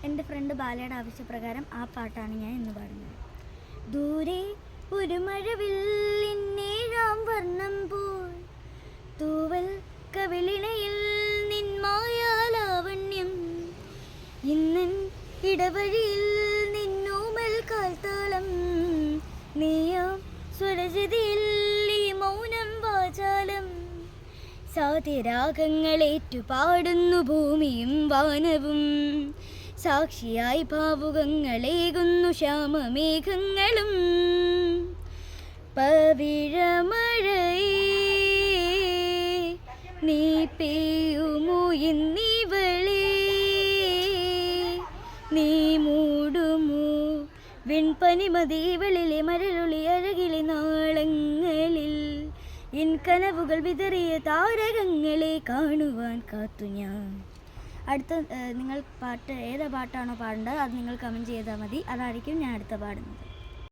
എൻ്റെ ഫ്രണ്ട് ബാലയുടെ ആവശ്യപ്രകാരം ആ പാട്ടാണ് ഞാൻ ഇന്ന് പാടുന്നത്. ദൂരെ ഒരു മഴവില്ലിന്നേഴാം വർണ്ണം പോൽ തൂവൽ കവിളിണയിൽ നിന്മായാലാവണ്യം ഇന്നൻ ഇടവഴിയിൽ നിന്നോമൽ കാൽത്താളം നീയാം സ്വരജതിയിൽ ഈ മൗനം വാചാലം സാധ്യരാഗങ്ങളേറ്റു പാടുന്നു ഭൂമിയും വാനവും സാക്ഷിയായി ഭാവുകങ്ങളേകുന്നു ശ്യാമമേഘങ്ങളും പവിഴമഴയേ നീ പെയ്യുമോ എന്നിവളേ നീ മൂടുമോ വിൺപനിമതിവളിലെ മരളൊളി അഴകിലെ നാളങ്ങളിൽ എൻ കനവുകൾ വിതറിയ താരകങ്ങളെ കാണുവാൻ കാത്തു ഞാൻ. അടുത്ത നിങ്ങൾ ഏതാ പാട്ടാണോ പാടേണ്ടത് അത് നിങ്ങൾ കമൻറ്റ് ചെയ്താൽ മതി. അതായിരിക്കും ഞാൻ അടുത്ത പാടുന്നത്.